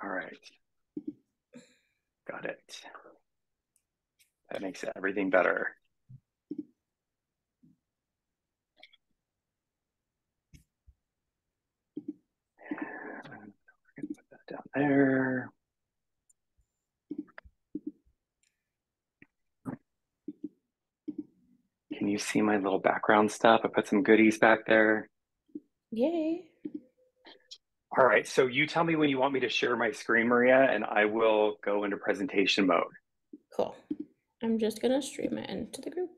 All right. Got it. That makes everything better. And we're gonna put that down there. Can you see my little background stuff? I put some goodies back there. Yay. All right, so you tell me when you want me to share my screen, Maria, and I will go into presentation mode. Cool. I'm just gonna stream it into the group.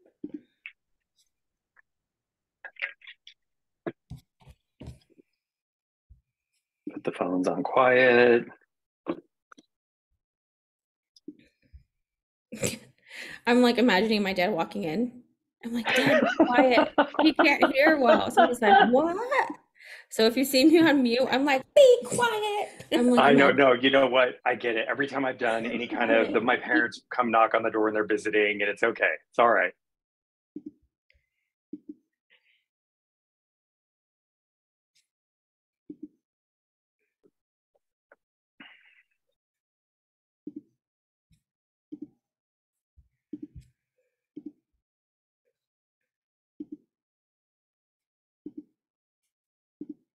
Put the phones on quiet. I'm like imagining my dad walking in. I'm like, Dad, be quiet. He can't hear well. So he's like, what? So if you see me on mute, I'm like, be quiet. I'm like, I know, imagine, no, you know what? I get it. Every time I've done be any kind of, quiet. my parents come knock on the door and they're visiting, and it's okay. It's all right.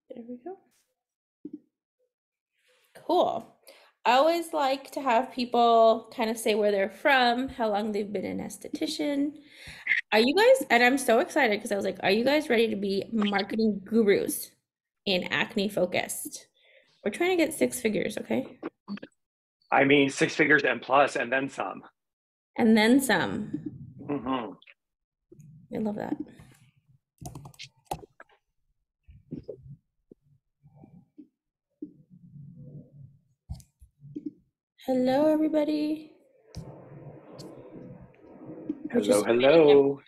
There we go. Cool. I always like to have people kind of say where they're from, how long they've been an esthetician. Are you guys, and I'm so excited because I was like, are you guys ready to be marketing gurus and acne focused? We're trying to get 6 figures, okay? I mean, 6 figures and plus, and then some. And then some. Mm-hmm. I love that. Hello, everybody. We're Hello, just greeting hello.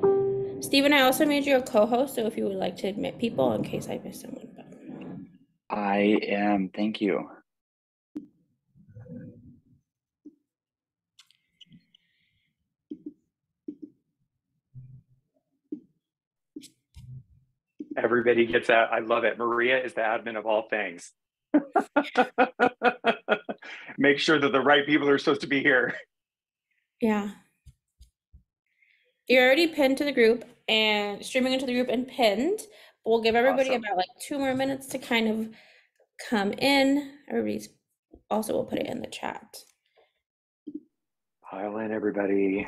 everybody. Stephen, I also made you a co-host, so if you would like to admit people in case I missed someone. I am, thank you. Everybody gets that. I love it. Maria is the admin of all things. Make sure that the right people are supposed to be here. Yeah. You're already pinned to the group and streaming into the group and pinned. But we'll give everybody Awesome. about like 2 more minutes to kind of come in. Everybody's also will put it in the chat. Pile in, everybody.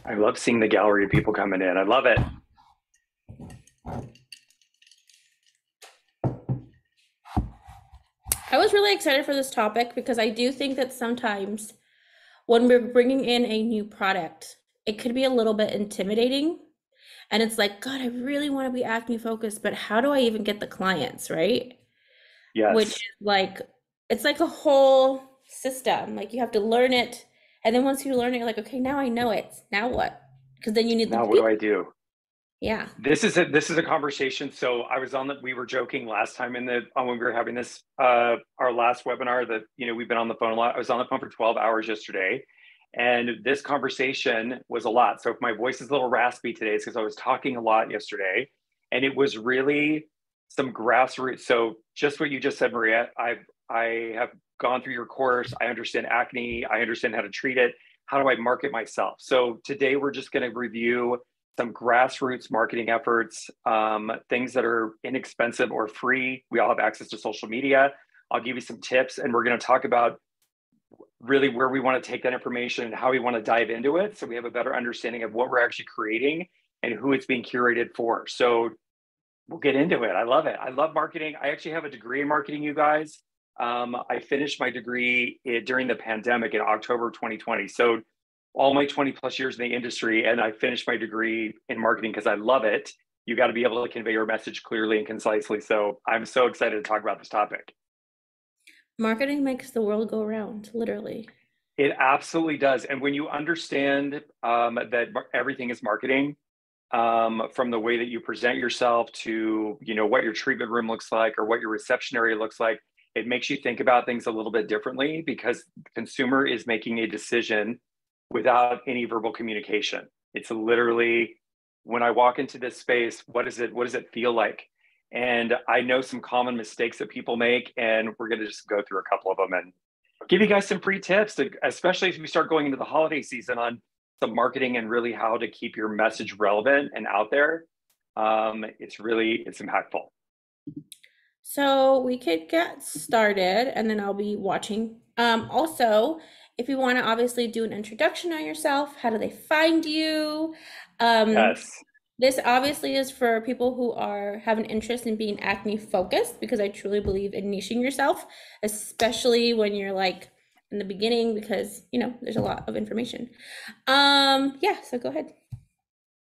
I love seeing the gallery of people coming in. I love it. I was really excited for this topic because I do think that sometimes when we're bringing in a new product, it could be a little bit intimidating. And it's like, God, I really want to be acne focused, but how do I even get the clients, right? Which Yes. is like, it's like a whole system. Like you have to learn it. And then once you learn it, you're like, okay, now I know it. Now what? Because then you need the Now what do people. I do? Yeah. This is a conversation. So I was on we were joking last time when we were having this our last webinar that we've been on the phone a lot. I was on the phone for 12 hours yesterday, and this conversation was a lot. So if my voice is a little raspy today, it's because I was talking a lot yesterday, and it was really some grassroots. So just what you just said, Maria, I have gone through your course. I understand acne. I understand how to treat it. How do I market myself? So today we're just going to review some grassroots marketing efforts, things that are inexpensive or free. We all have access to social media. I'll give you some tips, and we're going to talk about really where we want to take that information and how we want to dive into it so we have a better understanding of what we're actually creating and who it's being curated for. So we'll get into it. I love it. I love marketing. I actually have a degree in marketing, you guys. I finished my degree during the pandemic in October 2020. So all my 20 plus years in the industry, and I finished my degree in marketing because I love it. You got to be able to convey your message clearly and concisely. So I'm so excited to talk about this topic. Marketing makes the world go round, literally. It absolutely does. And when you understand that everything is marketing, from the way that you present yourself to, what your treatment room looks like or what your reception area looks like, it makes you think about things a little bit differently because the consumer is making a decision without any verbal communication. It's literally, when I walk into this space, what does it feel like? And I know some common mistakes that people make, and we're going to just go through a couple of them and give you guys some free tips, especially as we start going into the holiday season, on some marketing and really how to keep your message relevant and out there. It's impactful. So we could get started and then I'll be watching. Also, if you want to obviously do an introduction on yourself, how do they find you? Yes. This obviously is for people who have an interest in being acne focused, because I truly believe in niching yourself, especially when you're like in the beginning, because there's a lot of information. Yeah, so go ahead.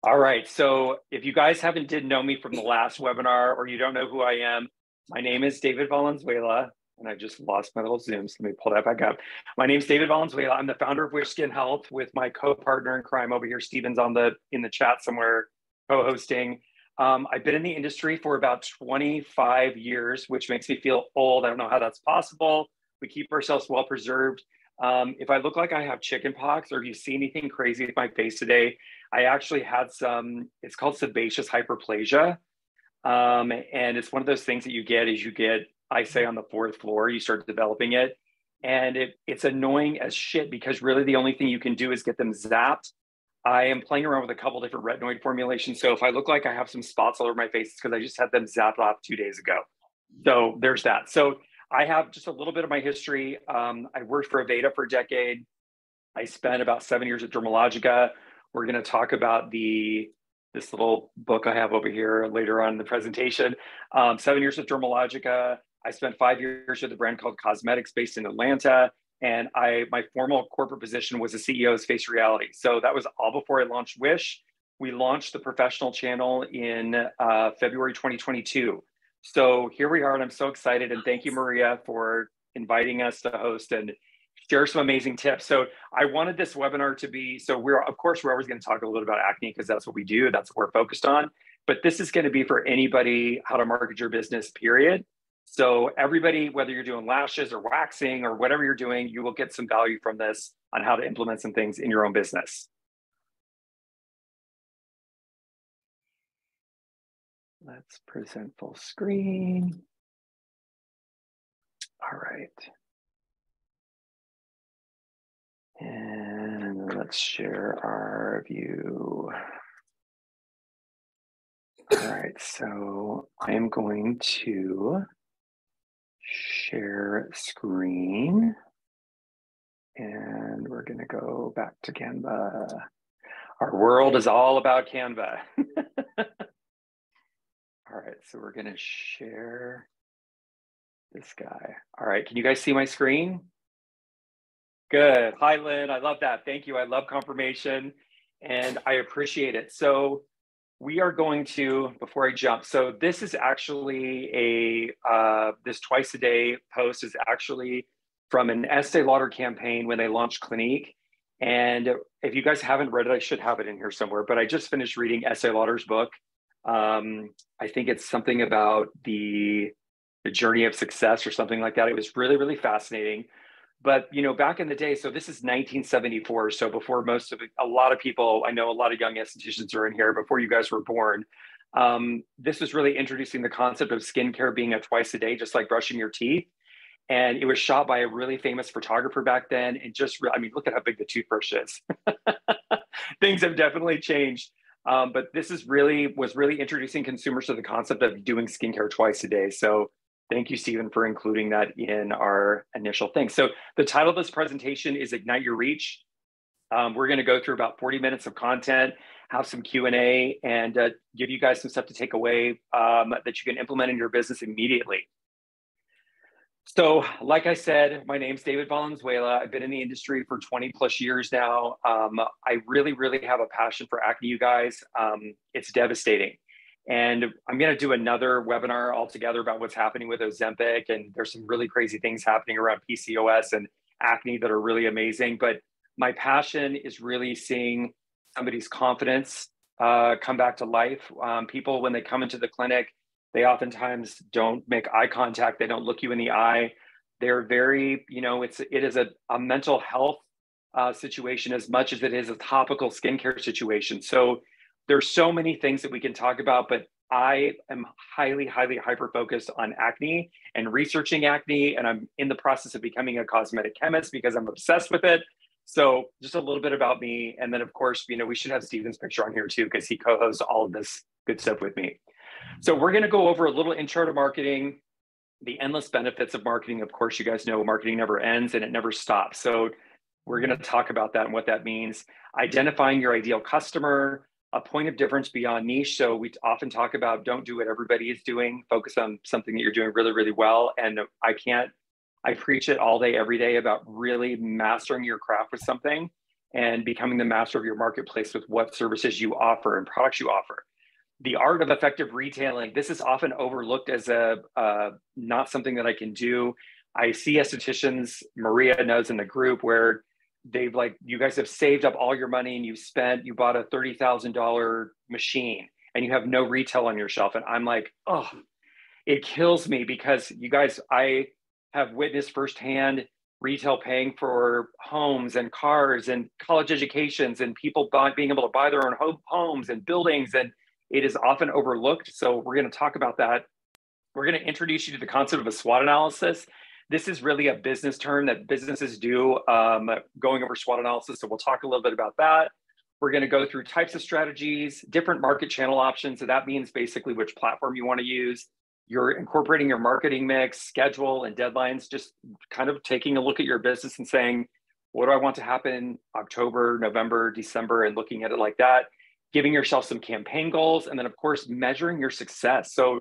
All right. So if you guys didn't know me from the last webinar, or you don't know who I am, my name is David Valenzuela, and I just lost my little Zoom, so let me pull that back up. My name is David Valenzuela. I'm the founder of WISH Skin Health with my co-partner in crime over here, Steven's in the chat somewhere, co-hosting. I've been in the industry for about 25 years, which makes me feel old. I don't know how that's possible. We keep ourselves well preserved. If I look like I have chicken pox, or if you see anything crazy with my face today, I actually had it's called sebaceous hyperplasia. And it's one of those things that you get I say, on the 4th floor, you start developing it. And it's annoying as shit, because really the only thing you can do is get them zapped. I am playing around with a couple different retinoid formulations. So if I look like I have some spots all over my face, it's because I just had them zapped off 2 days ago. So there's that. So I have just a little bit of my history. I worked for Aveda for a decade. I spent about 7 years at Dermalogica. We're going to talk about this little book I have over here later on in the presentation. 7 years at Dermalogica. I spent 5 years with a brand called Cosmetics based in Atlanta. And my formal corporate position was the CEO of Face Reality. So that was all before I launched WISH. We launched the professional channel in February 2022. So here we are, and I'm so excited. And thank you, Maria, for inviting us to host and share some amazing tips. So I wanted this webinar to be, we're always going to talk a little bit about acne, because that's what we do. That's what we're focused on. But this is going to be for anybody, how to market your business, period. So everybody, whether you're doing lashes or waxing or whatever you're doing, you will get some value from this on how to implement some things in your own business. Let's present full screen. All right. And let's share our view. All right, so I am going to share screen, and we're going to go back to Canva. Our world is all about Canva. All right, so we're going to share this guy. All right, can you guys see my screen? Good. Hi, Lynn. I love that. Thank you. I love confirmation, and I appreciate it. So we are going to, before I jump, so this is actually this twice a day post is actually from an Estee Lauder campaign when they launched Clinique. And if you guys haven't read it, I should have it in here somewhere, but I just finished reading Estee Lauder's book. I think it's something about the journey of success or something like that. It was really, really fascinating. But, back in the day, so this is 1974. So before a lot of people, I know a lot of young estheticians are in here before you guys were born. This was really introducing the concept of skincare being a twice a day, just like brushing your teeth. And it was shot by a really famous photographer back then. And look at how big the toothbrush is. Things have definitely changed. But this was really introducing consumers to the concept of doing skincare twice a day. So thank you, Stephen, for including that in our initial thing. So the title of this presentation is Ignite Your Reach. We're going to go through about 40 minutes of content, have some Q&A, and give you guys some stuff to take away that you can implement in your business immediately. So like I said, my name's David Valenzuela. I've been in the industry for 20 plus years now. I really, really have a passion for acne, you guys. It's devastating. And I'm going to do another webinar altogether about what's happening with Ozempic. And there's some really crazy things happening around PCOS and acne that are really amazing. But my passion is really seeing somebody's confidence come back to life. People, when they come into the clinic, they oftentimes don't make eye contact. They don't look you in the eye. They're very, it is a mental health situation as much as it is a topical skincare situation. So there's so many things that we can talk about, but I am highly, highly hyper-focused on acne and researching acne. And I'm in the process of becoming a cosmetic chemist because I'm obsessed with it. So just a little bit about me. And then of course, we should have Steven's picture on here too, because he co-hosts all of this good stuff with me. So we're going to go over a little intro to marketing, the endless benefits of marketing. Of course, you guys know marketing never ends and it never stops. So we're going to talk about that and what that means. Identifying your ideal customer, a point of difference beyond niche. So we often talk about don't do what everybody is doing, focus on something that you're doing really, really well. And I preach it all day, every day about really mastering your craft with something and becoming the master of your marketplace with what services you offer and products you offer. The art of effective retailing. This is often overlooked as not something that I can do. I see estheticians, Maria knows in the group, where they've you guys have saved up all your money and you bought a $30,000 machine and you have no retail on your shelf. And I'm like, oh, it kills me because you guys, I have witnessed firsthand retail paying for homes and cars and college educations and people being able to buy their own homes and buildings, and it is often overlooked. So we're going to talk about that. We're going to introduce you to the concept of a SWOT analysis. This is really a business term that businesses do, going over SWOT analysis. So we'll talk a little bit about that. We're going to go through types of strategies, different market channel options. So that means basically which platform you want to use. You're incorporating your marketing mix, schedule, and deadlines, just kind of taking a look at your business and saying, what do I want to happen in October, November, December, and looking at it like that. Giving yourself some campaign goals, and then of course, measuring your success. So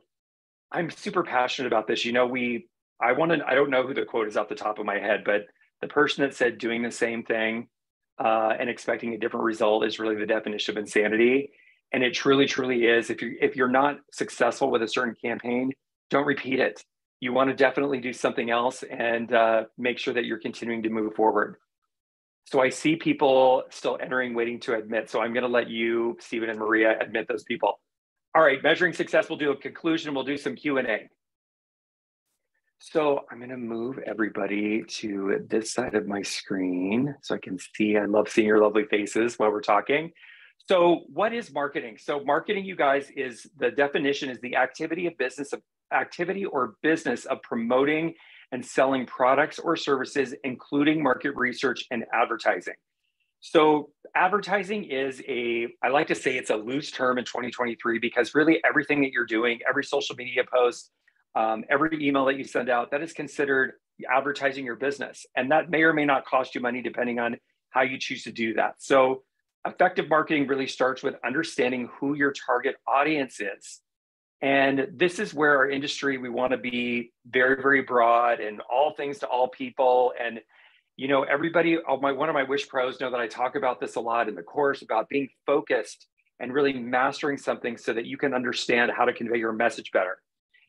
I'm super passionate about this. I don't know who the quote is off the top of my head, but the person that said doing the same thing and expecting a different result is really the definition of insanity. And it truly, truly is. If you're not successful with a certain campaign, don't repeat it. You want to definitely do something else and make sure that you're continuing to move forward. So I see people still entering, waiting to admit. So I'm going to let you, Steven and Maria, admit those people. All right, measuring success. We'll do a conclusion. We'll do some Q&A. So I'm going to move everybody to this side of my screen so I can see. I love seeing your lovely faces while we're talking. So what is marketing? So marketing, you guys, is the definition is the activity or business of promoting and selling products or services, including market research and advertising. So advertising is I like to say it's a loose term in 2023 because really everything that you're doing, every social media post, every email that you send out, that is considered advertising your business. And that may or may not cost you money depending on how you choose to do that. So effective marketing really starts with understanding who your target audience is. And this is where our industry, we want to be very, very broad and all things to all people. And, everybody, one of my WISH pros know that I talk about this a lot in the course about being focused and really mastering something so that you can understand how to convey your message better.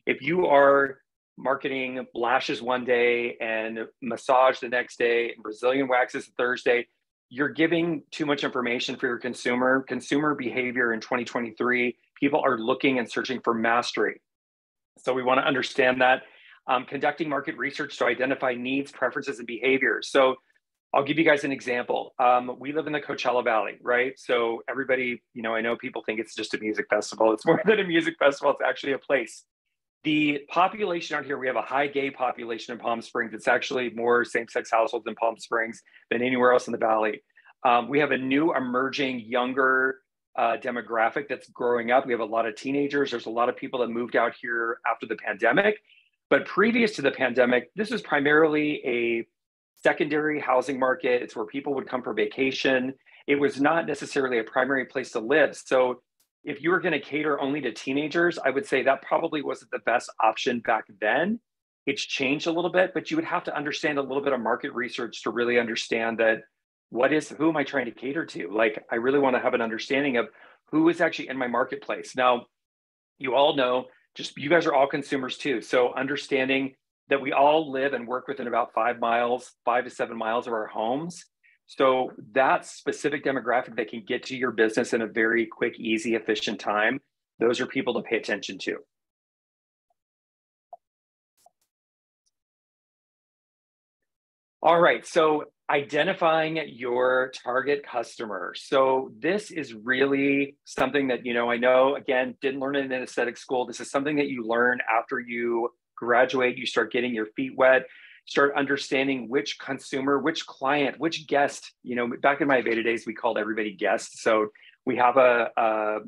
If you are marketing lashes one day and massage the next day and Brazilian waxes Thursday, you're giving too much information for your consumer behavior in 2023. People are looking and searching for mastery. So we want to understand that. Conducting market research to identify needs, preferences, and behaviors. So I'll give you guys an example. We live in the Coachella Valley, right? So everybody, I know people think it's just a music festival. It's more than a music festival. It's actually a place. The population out here, we have a high gay population in Palm Springs. It's actually more same-sex households in Palm Springs than anywhere else in the valley. We have a new emerging younger demographic that's growing up. We have a lot of teenagers. There's a lot of people that moved out here after the pandemic. But previous to the pandemic, this was primarily secondary housing market. It's where people would come for vacation. It was not necessarily a primary place to live. So if you were going to cater only to teenagers, I would say that probably wasn't the best option back then. It's changed a little bit, but you would have to understand a little bit of market research to really understand that who am I trying to cater to? Like, I really want to have an understanding of who is actually in my marketplace. Now, you all know, just you guys are all consumers too. So understanding that we all live and work within about 5 to 7 miles of our homes. So that specific demographic that can get to your business in a very quick, easy, efficient time, those are people to pay attention to. All right, so identifying your target customer. So this is really something that, I know, again, didn't learn it in an aesthetic school. This is something that you learn after you graduate, you start getting your feet wet, start understanding which consumer, which client, which guest. Back in my Aveda days, we called everybody guests. So we have a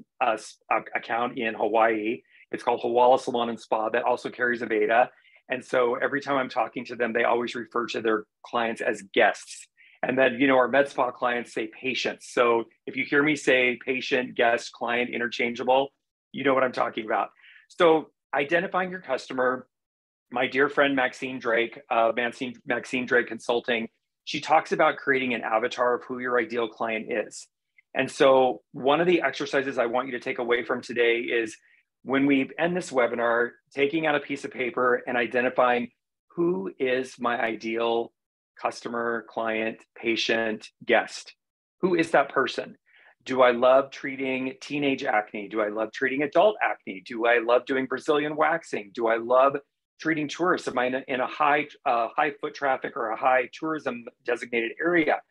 account in Hawaii. It's called Hawala Salon and Spa that also carries Aveda. And so every time I'm talking to them, they always refer to their clients as guests. And then, our med spa clients say patients. So if you hear me say patient, guest, client, interchangeable, you know what I'm talking about. So identifying your customer, my dear friend Maxine Drake, Maxine Drake Consulting, she talks about creating an avatar of who your ideal client is. And so one of the exercises I want you to take away from today is, when we end this webinar, taking out a piece of paper and identifying who is my ideal customer, client, patient, guest. Who is that person? Do I love treating teenage acne? Do I love treating adult acne? Do I love doing Brazilian waxing? Do I love treating tourists? Am I in a high foot traffic or a high tourism designated area?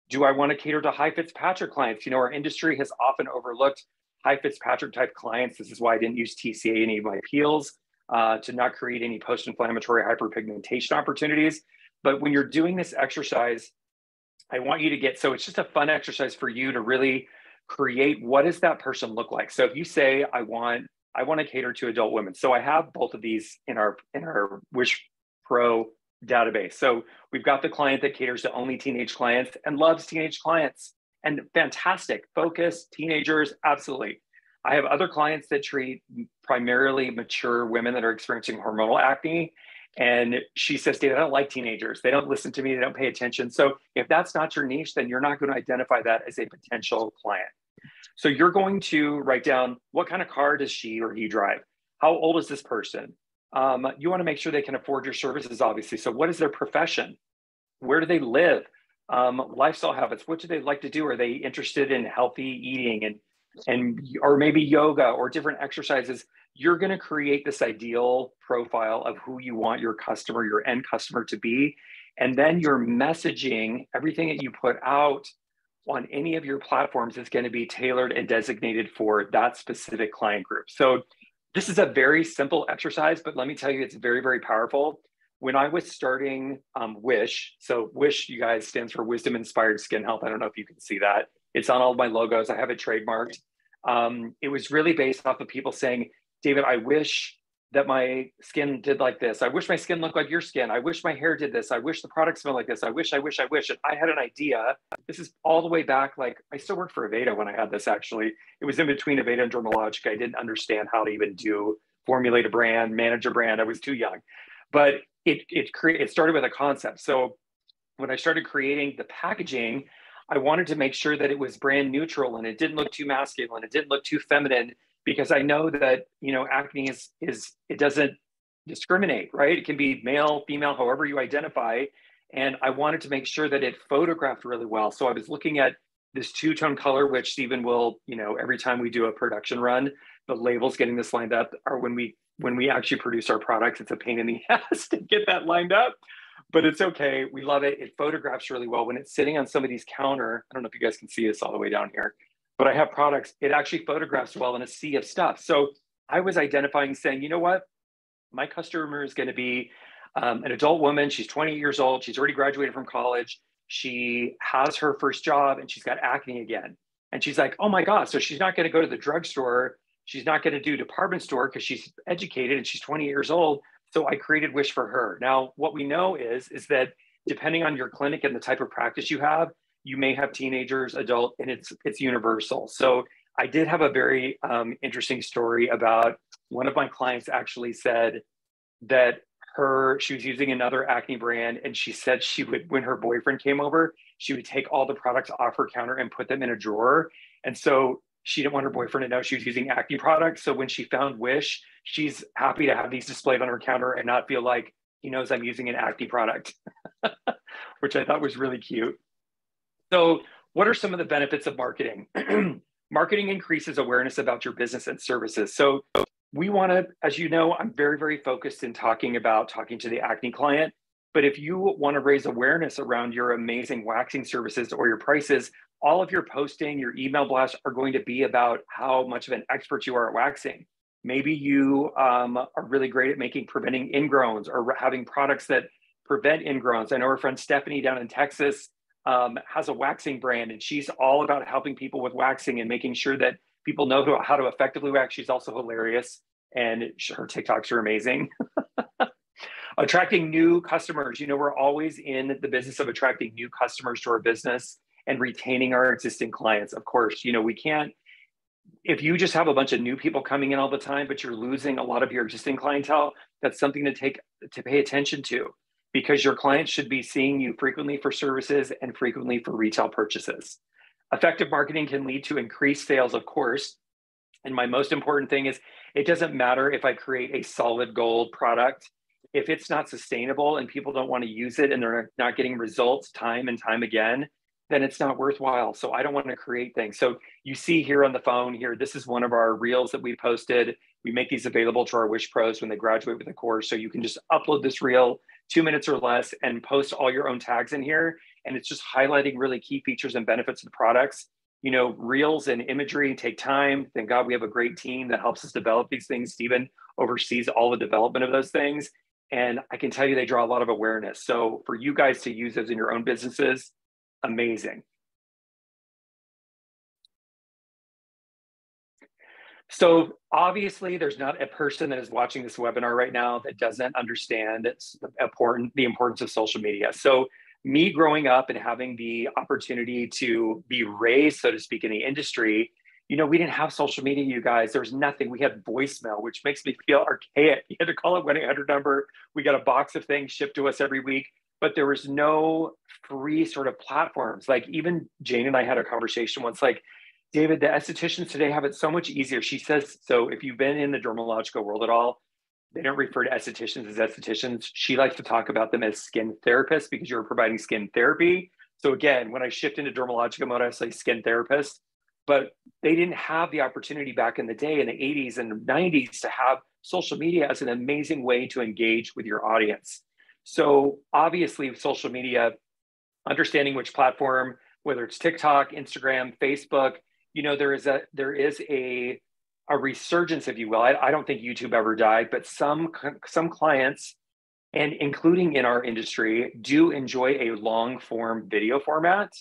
Do I want to cater to high Fitzpatrick clients? Our industry has often overlooked high Fitzpatrick type clients. This is why I didn't use TCA in any of my peels to not create any post-inflammatory hyperpigmentation opportunities. But when you're doing this exercise, I want you to so it's just a fun exercise for you to really create, what does that person look like? So if you say, I want to cater to adult women. So I have both of these in our WISH Pro database. So we've got the client that caters to only teenage clients and loves teenage clients. And fantastic, focus, teenagers, absolutely. I have other clients that treat primarily mature women that are experiencing hormonal acne. And she says, David, I don't like teenagers. They don't listen to me. They don't pay attention. So if that's not your niche, then you're not going to identify that as a potential client. So you're going to write down, what kind of car does she or he drive? How old is this person? You want to make sure they can afford your services, obviously. So what is their profession? Where do they live? Lifestyle habits. What do they like to do? Are they interested in healthy eating or maybe yoga or different exercises? You're going to create this ideal profile of who you want your customer, your end customer to be. And then your messaging, everything that you put out on any of your platforms is going to be tailored and designated for that specific client group. So this is a very simple exercise, but let me tell you, it's very, very powerful. When I was starting WISH, so WISH, you guys, stands for Wisdom Inspired Skin Health. I don't know if you can see that. It's on all of my logos. I have it trademarked. It was really based off of people saying, David, I wish that my skin did like this. I wish my skin looked like your skin. I wish my hair did this. I wish the product smelled like this. I wish. And I had an idea. This is all the way back. Like, I still worked for Aveda when I had this, actually. It was in between Aveda and Dermalogica. I didn't understand how to even formulate a brand, manage a brand. I was too young. But it started with a concept. So when I started creating the packaging, I wanted to make sure that it was brand neutral and it didn't look too masculine. It didn't look too feminine, because I know that, acne it doesn't discriminate, right? It can be male, female, however you identify. And I wanted to make sure that it photographed really well. So I was looking at this two-tone color, which Stephen will, every time we do a production run, the labels getting this lined up are when we actually produce our products, it's a pain in the ass to get that lined up, but it's okay. We love it. It photographs really well. When it's sitting on somebody's counter, I don't know if you guys can see this all the way down here, but I have products, it actually photographs well in a sea of stuff. So I was identifying, saying, you know what? My customer is going to be an adult woman. She's 20 years old. She's already graduated from college. She has her first job and she's got acne again. And she's like, oh my God. So she's not going to go to the drugstore. She's not going to do department store because she's educated and she's 20 years old. So I created WISH for her. Now, what we know is that depending on your clinic and the type of practice you have, you may have teenagers, adult, and it's universal. So I did have a very interesting story about one of my clients actually said that she was using another acne brand, and she said she would, when her boyfriend came over, she would take all the products off her counter and put them in a drawer. And so she didn't want her boyfriend to know she was using acne products. So when she found Wish, she's happy to have these displayed on her counter and not feel like he knows I'm using an acne product, which I thought was really cute. So what are some of the benefits of marketing? Marketing increases awareness about your business and services. So we want to, as you know, I'm very, very focused in talking to the acne client. But if you want to raise awareness around your amazing waxing services or your prices, all of your posting, your email blasts are going to be about how much of an expert you are at waxing. Maybe you are really great at preventing ingrowns or having products that prevent ingrowns. I know our friend Stephanie down in Texas has a waxing brand, and she's all about helping people with waxing and making sure that people know how to effectively wax. She's also hilarious, and her TikToks are amazing. Attracting new customers. You know, we're always in the business of attracting new customers to our business and retaining our existing clients. Of course, you know, we can't, if you just have a bunch of new people coming in all the time, but you're losing a lot of your existing clientele, that's something to pay attention to, because your clients should be seeing you frequently for services and frequently for retail purchases. Effective marketing can lead to increased sales, of course. And my most important thing is, it doesn't matter if I create a solid gold product. If it's not sustainable and people don't want to use it and they're not getting results time and time again, then it's not worthwhile. So I don't want to create things. So you see here on the phone here, this is one of our reels that we posted. We make these available to our Wish Pros when they graduate with the course. So you can just upload this reel 2 minutes or less and post all your own tags in here. And it's just highlighting really key features and benefits of the products. You know, reels and imagery take time. Thank God we have a great team that helps us develop these things. Stephen oversees all the development of those things. And I can tell you they draw a lot of awareness. So for you guys to use those in your own businesses, amazing. So obviously there's not a person that is watching this webinar right now that doesn't understand the importance of social media. So me growing up and having the opportunity to be raised, so to speak, in the industry, you know, we didn't have social media, you guys. There was nothing. We had voicemail, which makes me feel archaic. You had to call a 1-800 number. We got a box of things shipped to us every week, but there was no free sort of platforms. Like even Jane and I had a conversation once, like, David, the estheticians today have it so much easier. She says, so if you've been in the dermatological world at all, they don't refer to estheticians as estheticians. She likes to talk about them as skin therapists because you're providing skin therapy. So again, when I shift into dermatological mode, I say skin therapist. But they didn't have the opportunity back in the day in the 80s and 90s to have social media as an amazing way to engage with your audience. So obviously social media, understanding which platform, whether it's TikTok, Instagram, Facebook, you know, there is a resurgence, if you will. I don't think YouTube ever died, but some clients, and including in our industry, do enjoy a long form video format.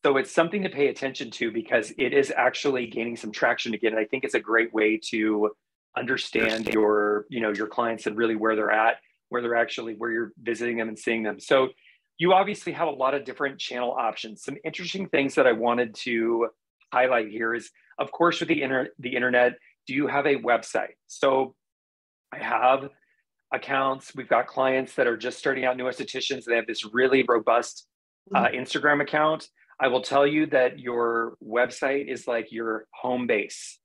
So it's something to pay attention to because it is actually gaining some traction again. And I think it's a great way to understand your clients and really where they're at, where you're visiting them and seeing them. So you obviously have a lot of different channel options. Some interesting things that I wanted to highlight here is, of course, with the internet, do you have a website? So I have accounts. We've got clients that are just starting out, new estheticians. They have this really robust Instagram account. I will tell you that your website is like your home base.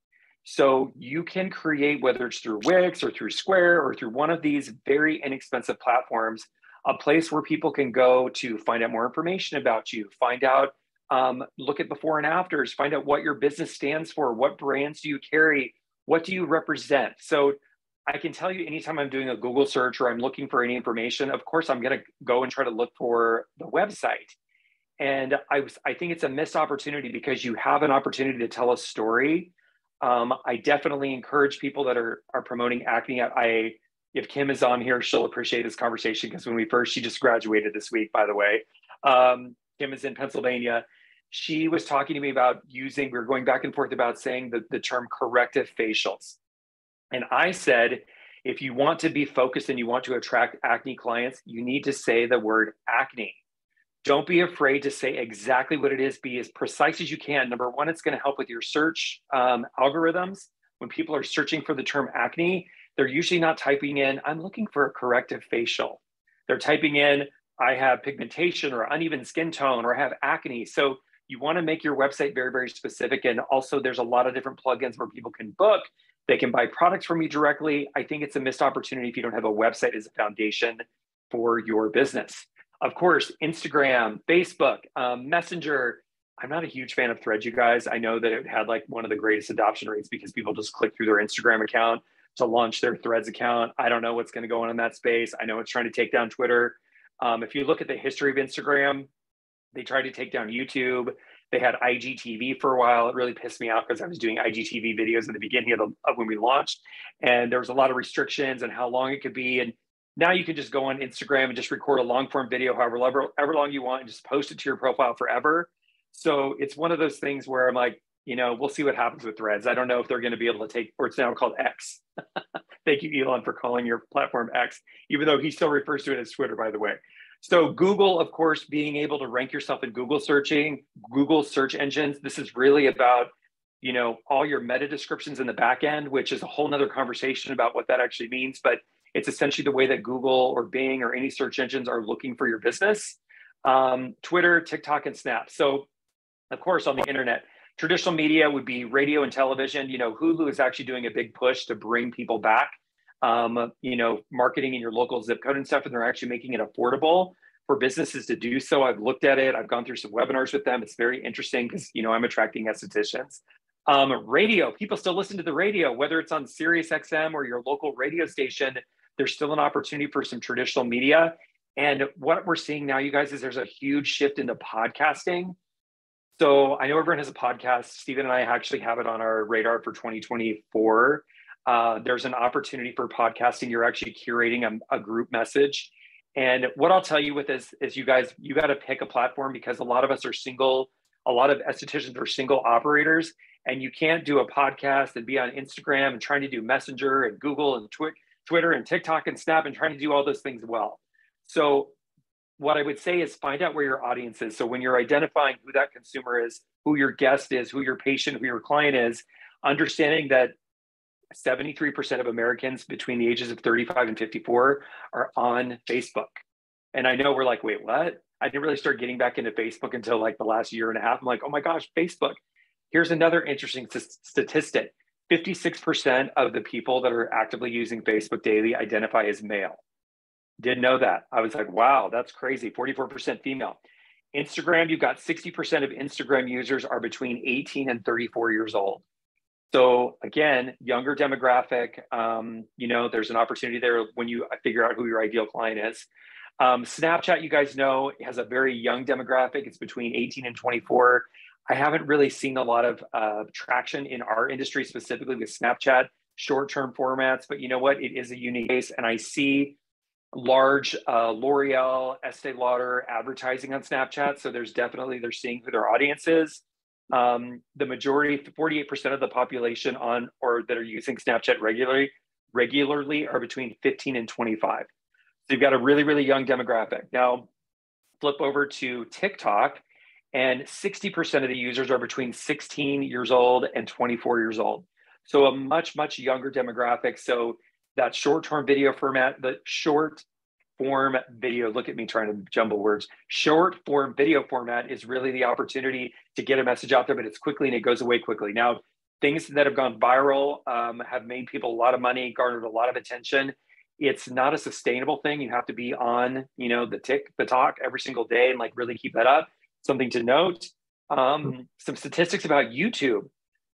So you can create, whether it's through Wix or through Square or through one of these very inexpensive platforms, a place where people can go to find out more information about you, find out, look at before and afters, find out what your business stands for, what brands do you carry, what do you represent. So I can tell you anytime I'm doing a Google search or I'm looking for any information, of course, I'm going to go and try to look for the website. And I think it's a missed opportunity because you have an opportunity to tell a story. I definitely encourage people that are promoting acne. If Kim is on here, she'll appreciate this conversation because she just graduated this week, by the way. Kim is in Pennsylvania. She was talking to me about we were going back and forth about saying the term corrective facials. And I said, If you want to be focused and you want to attract acne clients, you need to say the word acne. Don't be afraid to say exactly what it is. Be as precise as you can. Number one, it's going to help with your search algorithms. When people are searching for the term acne, they're usually not typing in, I'm looking for a corrective facial. They're typing in, I have pigmentation or uneven skin tone or I have acne. So you want to make your website very, very specific. And also there's a lot of different plugins where people can book. They can buy products from you directly. I think it's a missed opportunity if you don't have a website as a foundation for your business. Of course, Instagram, Facebook, Messenger. I'm not a huge fan of Threads, you guys. I know that it had like one of the greatest adoption rates because people just click through their Instagram account to launch their Threads account. I don't know what's going to go on in that space. I know it's trying to take down Twitter. If you look at the history of Instagram, they tried to take down YouTube. They had IGTV for a while. It really pissed me off because I was doing IGTV videos at the beginning of when we launched. And there was a lot of restrictions on how long it could be. And now you can just go on Instagram and just record a long form video, however long you want, and just post it to your profile forever. So it's one of those things where I'm like, you know, we'll see what happens with Threads. I don't know if they're going to be able to take, or it's now called X. Thank you, Elon, for calling your platform X, even though he still refers to it as Twitter, by the way. So Google, of course, being able to rank yourself in Google searching, Google search engines. This is really about, you know, all your meta descriptions in the back end, which is a whole nother conversation about what that actually means. But it's essentially the way that Google or Bing or any search engines are looking for your business. Twitter, TikTok, and Snap. So, of course, on the internet, traditional media would be radio and television. You know, Hulu is actually doing a big push to bring people back. You know, marketing in your local zip code and stuff, and they're actually making it affordable for businesses to do so. I've looked at it. I've gone through some webinars with them. It's very interesting because, you know, I'm attracting estheticians. Radio, people still listen to the radio, whether it's on Sirius XM or your local radio station, there's still an opportunity for some traditional media. And what we're seeing now, you guys, is there's a huge shift into podcasting. So I know everyone has a podcast. Stephen and I actually have it on our radar for 2024. There's an opportunity for podcasting. You're actually curating a group message. And what I'll tell you with this is you guys, you got to pick a platform because a lot of us are single. A lot of estheticians are single operators, and you can't do a podcast and be on Instagram and trying to do Messenger and Google and Twitter and TikTok and Snap and trying to do all those things well. So what I would say is find out where your audience is. So when you're identifying who that consumer is, who your guest is, who your patient, who your client is, understanding that 73% of Americans between the ages of 35 and 54 are on Facebook. And I know we're like, wait, what? I didn't really start getting back into Facebook until like the last year and a half. I'm like, oh my gosh, Facebook. Here's another interesting statistic. 56% of the people that are actively using Facebook daily identify as male. Didn't know that. I was like, wow, that's crazy. 44% female. Instagram, you've got 60% of Instagram users are between 18 and 34 years old. So again, younger demographic, you know, there's an opportunity there when you figure out who your ideal client is. Snapchat, you guys know, has a very young demographic. It's between 18 and 24. I haven't really seen a lot of traction in our industry, specifically with Snapchat, short-term formats, but you know what? It is a unique case. And I see large L'Oreal, Estee Lauder advertising on Snapchat. So there's definitely, they're seeing who their audience is. The majority, 48% of the population on or that are using Snapchat regularly are between 15 and 25. So you've got a really, really young demographic. Now, flip over to TikTok, and 60% of the users are between 16 years old and 24 years old. So a much, much younger demographic. So that short-term video format, the short form video, look at me trying to jumble words, short form video format is really the opportunity to get a message out there, but it's quickly and it goes away quickly. Now, things that have gone viral have made people a lot of money, garnered a lot of attention. It's not a sustainable thing. You have to be on, you know, the talk every single day and like really keep that up. Something to note, some statistics about YouTube.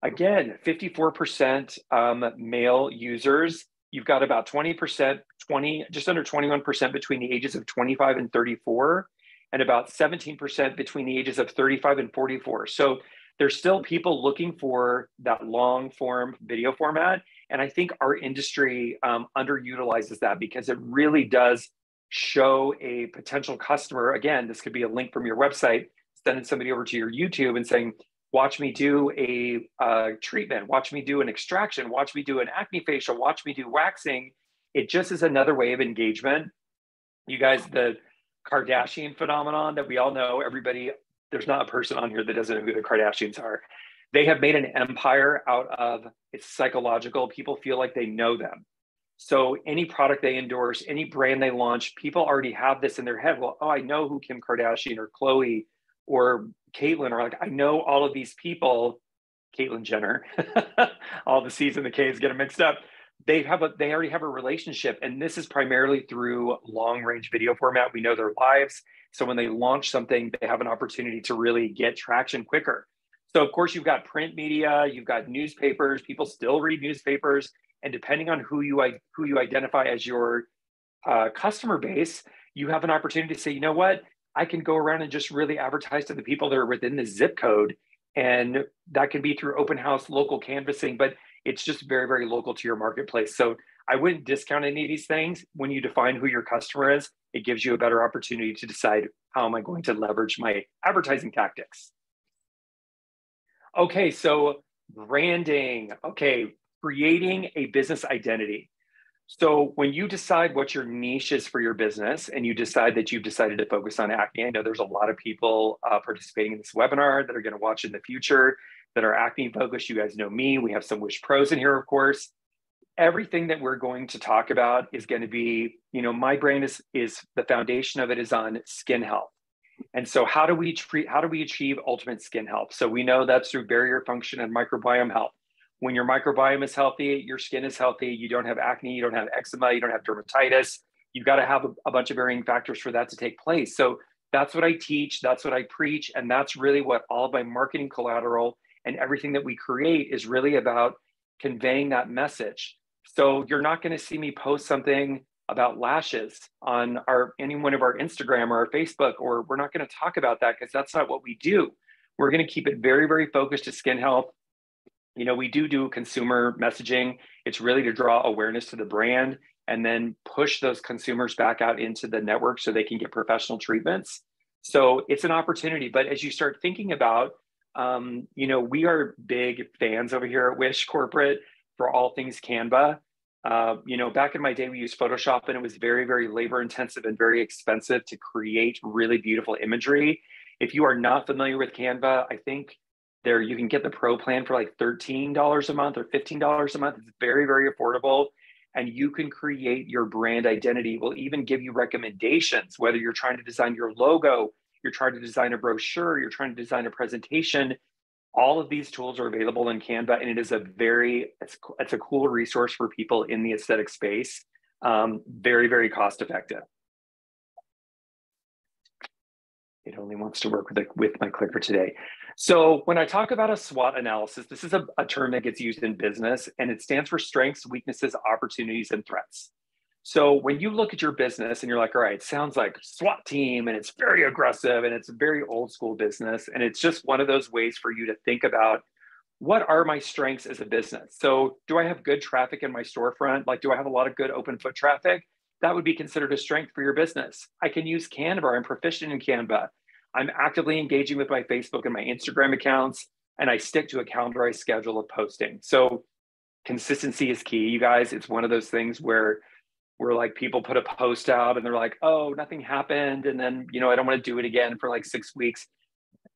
Again, 54% male users. You've got about 20%, just under 21% between the ages of 25 and 34, and about 17% between the ages of 35 and 44. So there's still people looking for that long form video format. And I think our industry underutilizes that because it really does show a potential customer. Again, this could be a link from your website, sending somebody over to your YouTube and saying, watch me do a treatment, watch me do an extraction, watch me do an acne facial, watch me do waxing. It just is another way of engagement. You guys, the Kardashian phenomenon that we all know, everybody, there's not a person on here that doesn't know who the Kardashians are. They have made an empire out of, it's psychological. People feel like they know them. So any product they endorse, any brand they launch, people already have this in their head. Well, oh, I know who Kim Kardashian or Khloe or Caitlyn are. Like, I know all of these people, Caitlyn Jenner, all the C's and the K's get them mixed up. They already have a relationship, and this is primarily through long range video format. We know their lives. So when they launch something, they have an opportunity to really get traction quicker. So of course you've got print media, you've got newspapers, people still read newspapers. And depending on who you identify as your customer base, you have an opportunity to say, you know what, I can go around and just really advertise to the people that are within the zip code. And that can be through open house, local canvassing, but it's just very, very local to your marketplace. So I wouldn't discount any of these things. When you define who your customer is, it gives you a better opportunity to decide, how am I going to leverage my advertising tactics? Okay, so branding. Okay, creating a business identity. So when you decide what your niche is for your business and you decide that you've decided to focus on acne, I know there's a lot of people participating in this webinar that are going to watch in the future that are acne focused. You guys know me. We have some WISH pros in here, of course. Everything that we're going to talk about is going to be, my brand is the foundation of it is on skin health. And so how do we achieve ultimate skin health? So we know that's through barrier function and microbiome health. When your microbiome is healthy, your skin is healthy, you don't have acne, you don't have eczema, you don't have dermatitis. You've got to have a bunch of varying factors for that to take place. So that's what I teach, that's what I preach, and that's really what all of my marketing collateral and everything that we create is really about, conveying that message. So you're not going to see me post something about lashes on any one of our Instagram or our Facebook, or we're not going to talk about that because that's not what we do. We're going to keep it very, very focused to skin health. We do consumer messaging. It's really to draw awareness to the brand and then push those consumers back out into the network so they can get professional treatments. So it's an opportunity. But as you start thinking about, we are big fans over here at WISH Corporate for all things Canva. Back in my day, we used Photoshop, and it was very, very labor intensive and very expensive to create really beautiful imagery. If you are not familiar with Canva, I think you can get the pro plan for like $13 a month or $15 a month. It's very, very affordable. And you can create your brand identity. We'll even give you recommendations, whether you're trying to design your logo, you're trying to design a brochure, you're trying to design a presentation. All of these tools are available in Canva, and it is it's a cool resource for people in the aesthetic space. Very, very cost effective. It only wants to work with my clicker today. So when I talk about a SWOT analysis, this is a term that gets used in business, and it stands for strengths, weaknesses, opportunities, and threats. So when you look at your business and you're like, all right, it sounds like SWAT team, and it's very aggressive, and it's a very old school business. And it's just one of those ways for you to think about, what are my strengths as a business? So do I have good traffic in my storefront? Like, do I have a lot of good open foot traffic? That would be considered a strength for your business. I can use Canva. I'm proficient in Canva. I'm actively engaging with my Facebook and my Instagram accounts, and I stick to a calendar I schedule of posting. So consistency is key, you guys. It's one of those things where like, people put a post out and they're like, oh, nothing happened. And then, I don't want to do it again for like 6 weeks.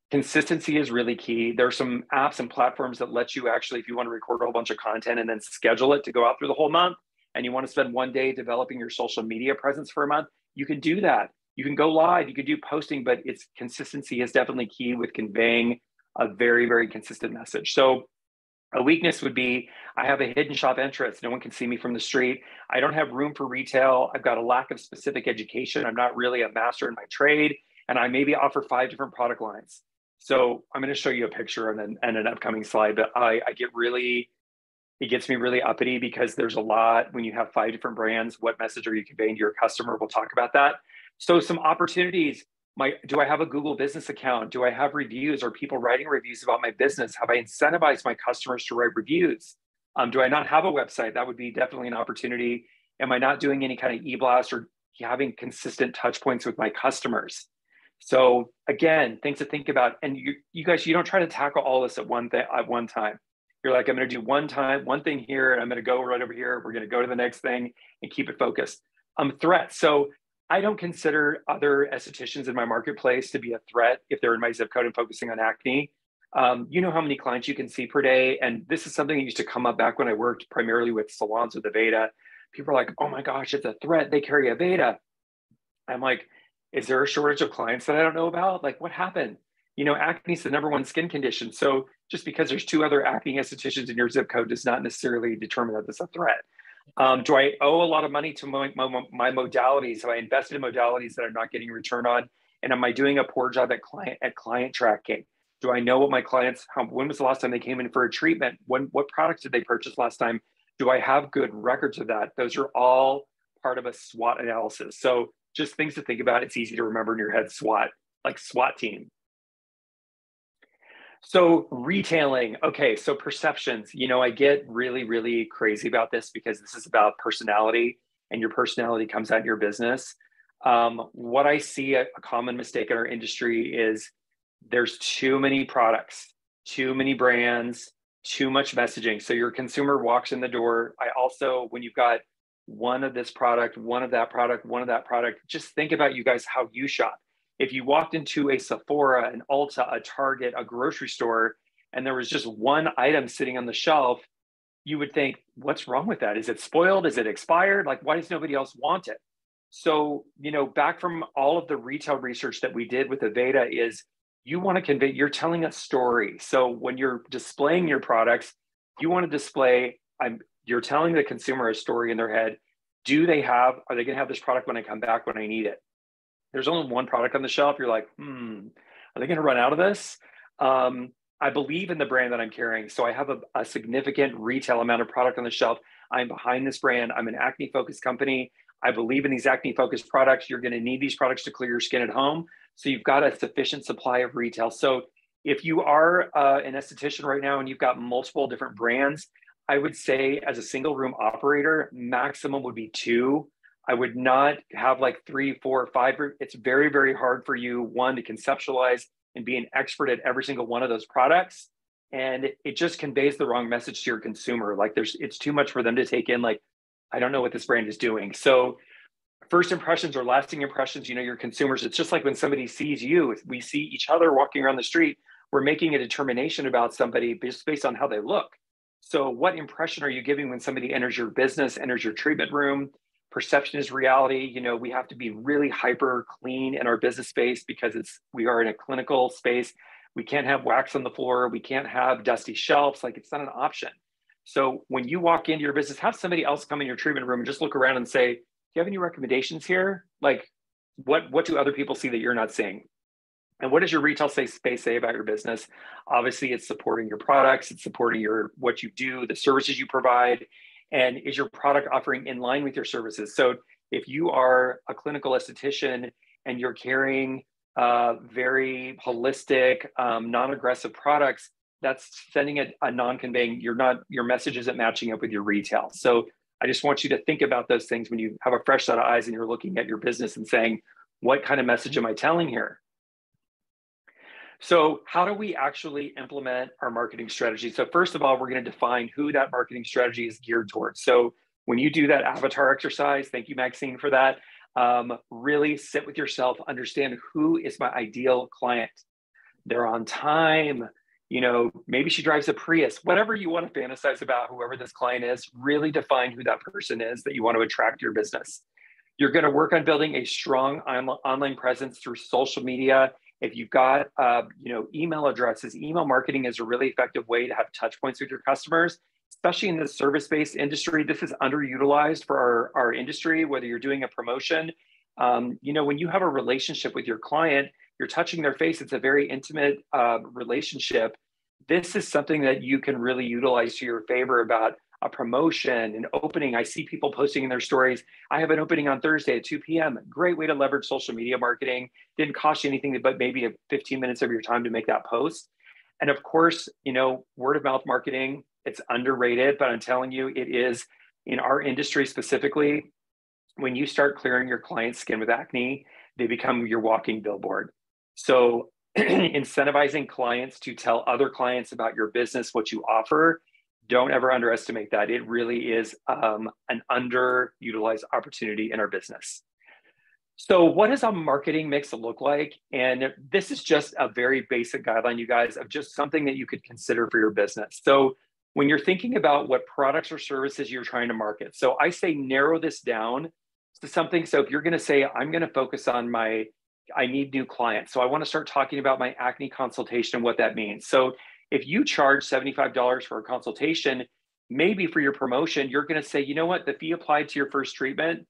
Consistency is really key. There are some apps and platforms that let you actually, if you want to record a whole bunch of content and then schedule it to go out through the whole month, and you want to spend one day developing your social media presence for a month, you can do that. You can go live, you can do posting, but consistency is definitely key with conveying a very, very consistent message. So a weakness would be, I have a hidden shop entrance. No one can see me from the street. I don't have room for retail. I've got a lack of specific education. I'm not really a master in my trade. And I maybe offer 5 different product lines. So I'm going to show you a picture and an upcoming slide, but it gets me really uppity because there's a lot. When you have 5 different brands, what message are you conveying to your customer? We'll talk about that. So some opportunities. Do I have a Google business account? Do I have reviews? Are people writing reviews about my business? Have I incentivized my customers to write reviews? Do I not have a website? That would be definitely an opportunity. Am I not doing any kind of e-blast or having consistent touch points with my customers? So again, things to think about. And you guys, you don't try to tackle all this at one time. You're like, I'm going to do one thing here, and I'm going to go right over here. We're going to go to the next thing and keep it focused. Threats. So I don't consider other estheticians in my marketplace to be a threat if they're in my zip code and focusing on acne. You know how many clients you can see per day. And this is something that used to come up back when I worked primarily with salons with Aveda. People are like, oh my gosh, it's a threat. They carry Aveda. I'm like, is there a shortage of clients that I don't know about? Like, what happened? You know, acne is the #1 skin condition. So just because there's 2 other acne estheticians in your zip code does not necessarily determine that it's a threat. Do I owe a lot of money to my modalities? Have I invested in modalities that I'm not getting a return on? And am I doing a poor job at client tracking? Do I know what my clients, when was the last time they came in for a treatment? What products did they purchase last time? Do I have good records of that? Those are all part of a SWOT analysis. So just things to think about. It's easy to remember in your head, SWOT, like SWAT team. So retailing, okay, so perceptions, you know, I get really, really crazy about this because this is about personality, and your personality comes out in your business. What I see a common mistake in our industry is there's too many products, too many brands, too much messaging. So your consumer walks in the door. I also, when you've got one of this product, one of that product, one of that product, just think about you guys, how you shop. If you walked into a Sephora, an Ulta, a Target, a grocery store, and there was just one item sitting on the shelf, you would think, what's wrong with that? Is it spoiled? Is it expired? Like, why does nobody else want it? So, you know, back from all of the retail research that we did with Aveda is you want to convey, you're telling a story. So when you're displaying your products, you want to display, you're telling the consumer a story in their head. Are they going to have this product when I come back when I need it? There's only one product on the shelf. You're like, are they going to run out of this? I believe in the brand that I'm carrying. So I have a significant retail amount of product on the shelf. I'm behind this brand. I'm an acne focused company. I believe in these acne focused products. You're going to need these products to clear your skin at home. So you've got a sufficient supply of retail. So if you are an esthetician right now and you've got multiple different brands, I would say as a single room operator, maximum would be 2. I would not have like 3, 4, 5. It's very, very hard for you, one, to conceptualize and be an expert at every single one of those products. And it just conveys the wrong message to your consumer. Like it's too much for them to take in. Like, I don't know what this brand is doing. So first impressions or lasting impressions, you know, your consumers, it's just like when somebody sees you, if we see each other walking around the street, we're making a determination about somebody based on how they look. So what impression are you giving when somebody enters your business, enters your treatment room? Perception is reality. You know, we have to be really hyper clean in our business space because we are in a clinical space. We can't have wax on the floor. We can't have dusty shelves. Like, it's not an option. So when you walk into your business, have somebody else come in your treatment room and just look around and say, do you have any recommendations here? Like, what do other people see that you're not seeing? And what does your retail space say about your business? Obviously, it's supporting your products. It's supporting what you do, the services you provide. And is your product offering in line with your services? So if you are a clinical esthetician and you're carrying very holistic, non-aggressive products, that's sending a non-conveying, your message isn't matching up with your retail. So I just want you to think about those things when you have a fresh set of eyes and you're looking at your business and saying, what kind of message am I telling here? So how do we actually implement our marketing strategy? So first of all, we're going to define who that marketing strategy is geared towards. So when you do that avatar exercise, thank you, Maxine, for that. Really sit with yourself, understand who is my ideal client. They're on time. You know, maybe she drives a Prius, whatever you want to fantasize about, whoever this client is, really define who that person is that you want to attract to your business. You're going to work on building a strong online presence through social media. If you've got, email addresses, email marketing is a really effective way to have touch points with your customers, especially in the service-based industry. This is underutilized for our industry, whether you're doing a promotion. When you have a relationship with your client, you're touching their face. It's a very intimate relationship. This is something that you can really utilize to your favor about a promotion, an opening. I see people posting in their stories, I have an opening on Thursday at 2 p.m. Great way to leverage social media marketing. Didn't cost you anything but maybe 15 minutes of your time to make that post. And of course, word of mouth marketing, it's underrated, but I'm telling you, it is in our industry specifically. When you start clearing your client's skin with acne, they become your walking billboard. So incentivizing clients to tell other clients about your business, what you offer, Don't ever underestimate that. It really is an underutilized opportunity in our business. So what does a marketing mix look like? And this is just a very basic guideline, you guys, of just something that you could consider for your business. So when you're thinking about what products or services you're trying to market, so I say narrow this down to something. So if you're going to say, I'm going to focus on I need new clients. So I want to start talking about my acne consultation and what that means. So if you charge $75 for a consultation, maybe for your promotion, you're going to say, you know what, the fee applied to your first treatment,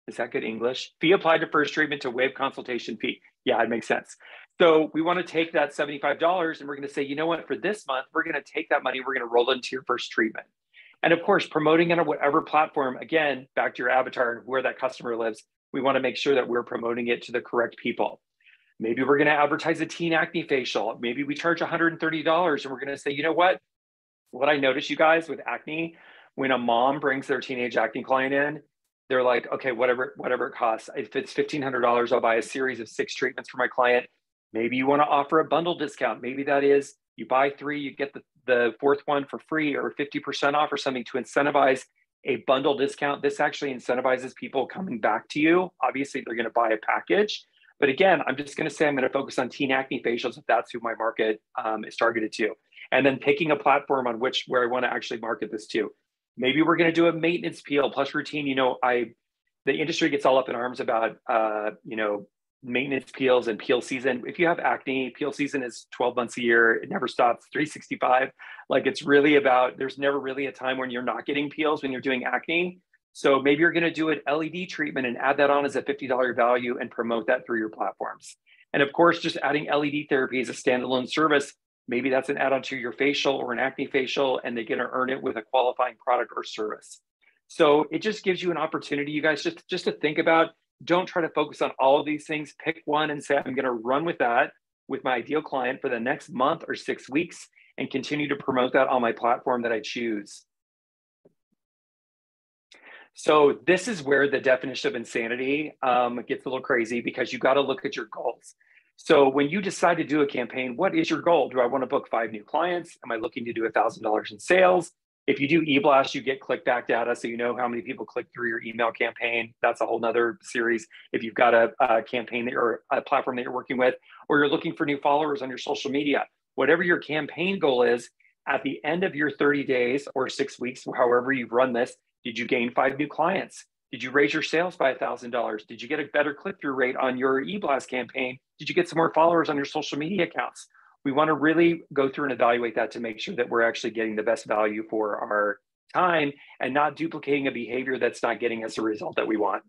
is that good English? Fee applied to first treatment to waive consultation fee. Yeah, it makes sense. So we want to take that $75 and we're going to say, you know what, for this month, we're going to take that money, we're going to roll it into your first treatment. And of course, promoting it on whatever platform, again, back to your avatar and where that customer lives, we want to make sure that we're promoting it to the correct people. Maybe we're going to advertise a teen acne facial. Maybe we charge $130 and we're going to say, you know what I noticed, you guys, with acne, when a mom brings their teenage acne client in, they're like, okay, whatever it costs. If it's $1,500, I'll buy a series of 6 treatments for my client. Maybe you want to offer a bundle discount. Maybe that is you buy 3, you get the 4th one for free or 50% off or something to incentivize a bundle discount. This actually incentivizes people coming back to you. Obviously, they're going to buy a package. But again, I'm just going to say I'm going to focus on teen acne facials if that's who my market is targeted to. And then picking a platform on where I want to actually market this to. Maybe we're going to do a maintenance peel plus routine. You know, the industry gets all up in arms about, maintenance peels and peel season. If you have acne, peel season is 12 months a year. It never stops, 365. Like it's really about, there's never really a time when you're not getting peels when you're doing acne. So maybe you're going to do an LED treatment and add that on as a $50 value and promote that through your platforms. And of course, just adding LED therapy as a standalone service, maybe that's an add-on to your facial or an acne facial, and they get to earn it with a qualifying product or service. So it just gives you an opportunity, you guys, just to think about. Don't try to focus on all of these things. Pick one and say, I'm going to run with that with my ideal client for the next month or 6 weeks and continue to promote that on my platform that I choose. So this is where the definition of insanity gets a little crazy, because you got to look at your goals. So when you decide to do a campaign, what is your goal? Do I want to book 5 new clients? Am I looking to do $1,000 in sales? If you do e-blast, you get clickback data, so you know how many people click through your email campaign. That's a whole nother series. If you've got a campaign or a platform that you're working with, or you're looking for new followers on your social media, whatever your campaign goal is, at the end of your 30 days or 6 weeks, however you've run this, did you gain 5 new clients? Did you raise your sales by $1,000? Did you get a better click-through rate on your e-blast campaign? Did you get some more followers on your social media accounts? We want to really go through and evaluate that to make sure that we're actually getting the best value for our time and not duplicating a behavior that's not getting us a result that we want.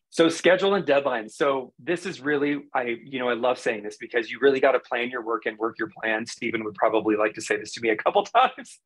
So schedule and deadlines. So this is really, I love saying this because you really got to plan your work and work your plan. Stephen would probably like to say this to me a couple times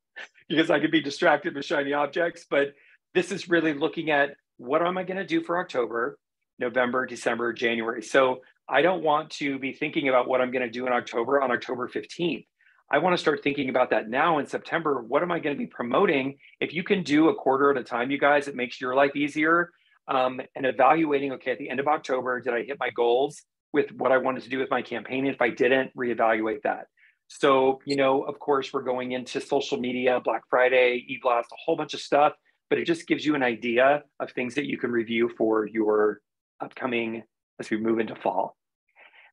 because I could be distracted with shiny objects, but this is really looking at what am I going to do for October, November, December, January. So I don't want to be thinking about what I'm going to do in October on October 15th. I want to start thinking about that now in September. What am I going to be promoting? If you can do a quarter at a time, you guys, it makes your life easier. And evaluating, okay, at the end of October, did I hit my goals with what I wanted to do with my campaign? And if I didn't, reevaluate that. So, of course, we're going into social media, Black Friday, e-blast, a whole bunch of stuff, but it just gives you an idea of things that you can review for your upcoming, as we move into fall.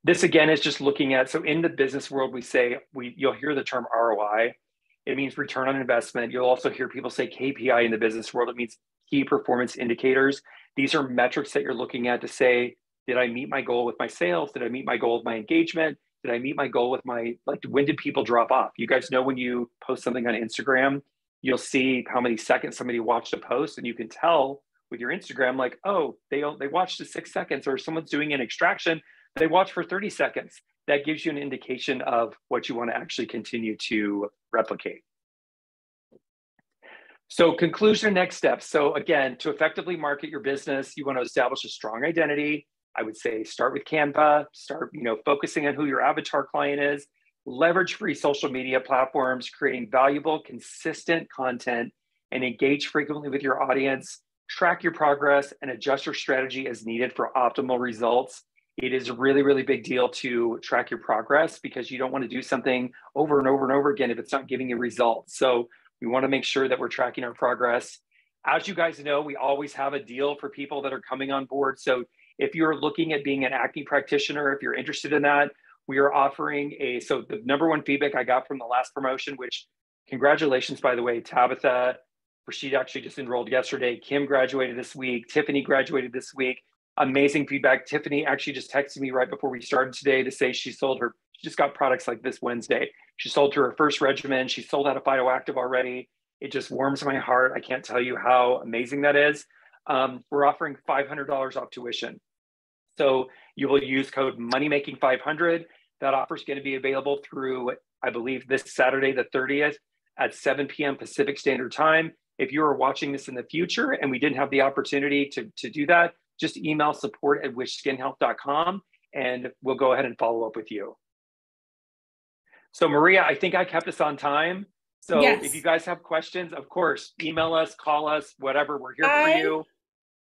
This again is just looking at, so in the business world, you'll hear the term ROI. It means return on investment. You'll also hear people say KPI in the business world. It means key performance indicators. These are metrics that you're looking at to say, did I meet my goal with my sales? Did I meet my goal with my engagement? Did I meet my goal with when did people drop off? You guys know when you post something on Instagram, you'll see how many seconds somebody watched a post, and you can tell with your Instagram, like, oh, they watched to 6 seconds, or someone's doing an extraction, they watch for 30 seconds. That gives you an indication of what you want to actually continue to replicate. So conclusion and next steps. So again, to effectively market your business, you want to establish a strong identity. I would say start with Canva, start focusing on who your avatar client is, leverage free social media platforms, creating valuable, consistent content, and engage frequently with your audience, track your progress, and adjust your strategy as needed for optimal results. It is a really, really big deal to track your progress because you don't want to do something over and over and over again if it's not giving you results. So we want to make sure that we're tracking our progress. As you guys know, we always have a deal for people that are coming on board. So if you're looking at being an acne practitioner, if you're interested in that, we are offering so the number one feedback I got from the last promotion, which congratulations, by the way, Tabitha, Rashid actually just enrolled yesterday. Kim graduated this week. Tiffany graduated this week. Amazing feedback. Tiffany actually just texted me right before we started today to say she just got products like this Wednesday. She sold to her first regimen. She sold out of Phytoactive already. It just warms my heart. I can't tell you how amazing that is. We're offering $500 off tuition. So you will use code MoneyMaking500. That offer is going to be available through, I believe, this Saturday, the 30th at 7 p.m. Pacific Standard Time. If you are watching this in the future and we didn't have the opportunity to do that, just email support@wishskinhealth.com and we'll go ahead and follow up with you. So Maria, I think I kept us on time. So Yes. If you guys have questions, of course, email us, call us, whatever, we're here for you.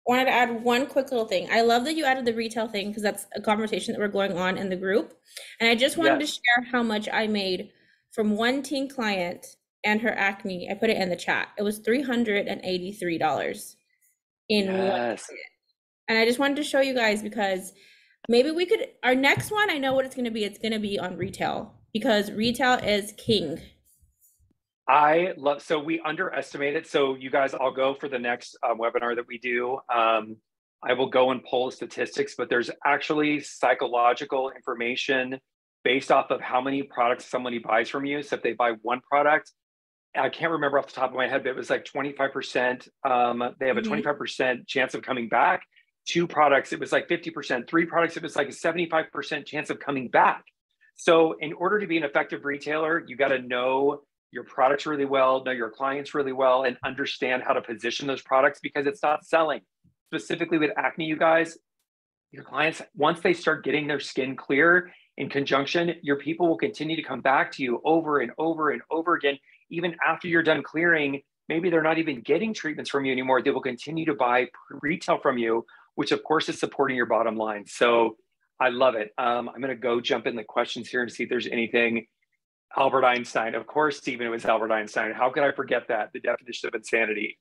Wanted to add one quick little thing. I love that you added the retail thing because that's a conversation that we're going on in the group. And I just wanted to share how much I made from one teen client and her acne. I put it in the chat. It was $383 in one client. And I just wanted to show you guys because maybe we could, our next one, I know what it's going to be. It's going to be on retail because retail is king. So we underestimate it. So you guys, I'll go for the next webinar that we do. I will go and pull statistics, but there's actually psychological information based off of how many products somebody buys from you. So if they buy one product, I can't remember off the top of my head, but it was like 25%. They have a 25% chance of coming back. 2 products, it was like 50%. 3 products, it was like a 75% chance of coming back. So in order to be an effective retailer, you got to know your products really well, know your clients really well, and understand how to position those products because it's not selling. Specifically with acne, you guys, your clients, once they start getting their skin clear in conjunction, your people will continue to come back to you over and over and over again. Even after you're done clearing, maybe they're not even getting treatments from you anymore. They will continue to buy retail from you, which of course is supporting your bottom line. So I love it. I'm gonna go jump in the questions here and see if there's anything. Albert Einstein, of course, Stephen, it was Albert Einstein. How could I forget that? The definition of insanity.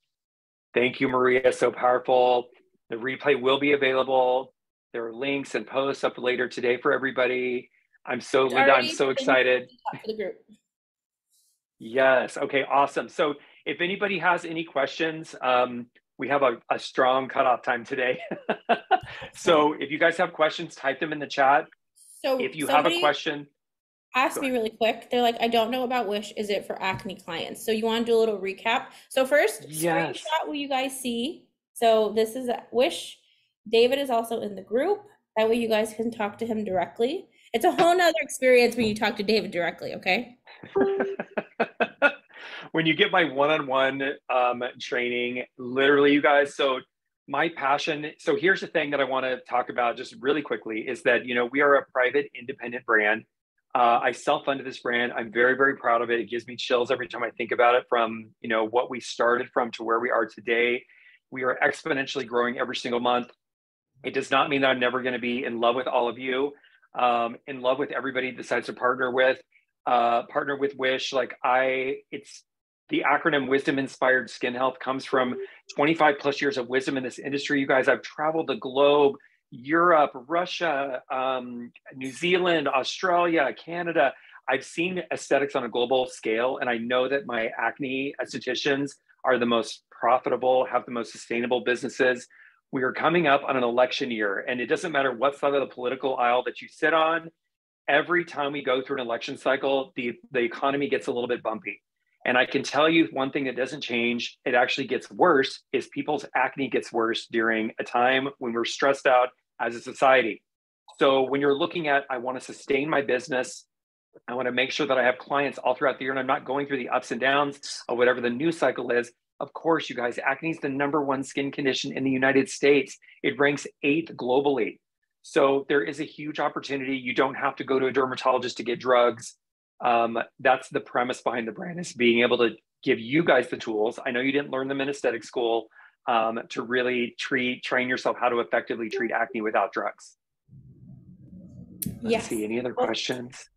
Thank you, Maria, so powerful. The replay will be available. There are links and posts up later today for everybody. Linda, I'm so excited. For the group. Yes, okay, awesome. So if anybody has any questions, we have a strong cutoff time today. So if you guys have questions, type them in the chat. So if you have a question, ask me really quick. They're like, I don't know about WISH. Is it for acne clients? So you want to do a little recap? So first, screenshot what you guys see. So this is WISH. David is also in the group. That way you guys can talk to him directly. It's a whole nother experience when you talk to David directly, okay? When you get my one-on-one training, literally, you guys, so my passion, so here's the thing that I want to talk about just really quickly is that, you know, we are a private independent brand. I self-funded this brand. I'm very, very proud of it. It gives me chills every time I think about it from, you know, what we started from to where we are today. We are exponentially growing every single month. It does not mean that I'm never going to be in love with all of you, in love with everybody who decides to partner with WISH. It's the acronym Wisdom Inspired Skin Health comes from 25 plus years of wisdom in this industry. You guys, I've traveled the globe, Europe, Russia, New Zealand, Australia, Canada. I've seen aesthetics on a global scale, and I know that my acne estheticians are the most profitable, have the most sustainable businesses. We are coming up on an election year, and it doesn't matter what side of the political aisle that you sit on. Every time we go through an election cycle, the economy gets a little bit bumpy. And I can tell you one thing that doesn't change, it actually gets worse, is people's acne gets worse during a time when we're stressed out as a society. So when you're looking at, I want to sustain my business, I want to make sure that I have clients all throughout the year and I'm not going through the ups and downs of whatever the news cycle is. Of course, you guys, acne is the #1 skin condition in the United States. It ranks 8th globally. So there is a huge opportunity. You don't have to go to a dermatologist to get drugs. That's the premise behind the brand, is being able to give you guys the tools. I know you didn't learn them in aesthetic school, to really train yourself how to effectively treat acne without drugs. Let's see, any other questions?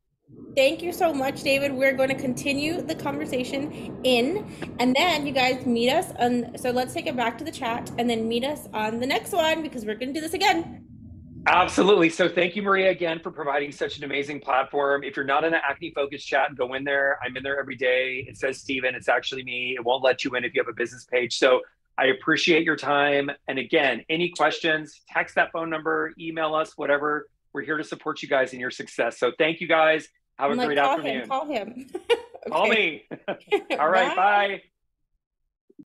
Thank you so much, David. We're going to continue the conversation and then you guys meet us on, so let's take it back to the chat and then meet us on the next one because we're going to do this again. Absolutely. So thank you, Maria, again, for providing such an amazing platform. If you're not in an acne focused chat, go in there. I'm in there every day. It says Steven, it's actually me. It won't let you in if you have a business page. So I appreciate your time. And again, any questions, text that phone number, email us, whatever. We're here to support you guys in your success. So thank you guys. Have a great afternoon. Call him. Call me. All right. Bye.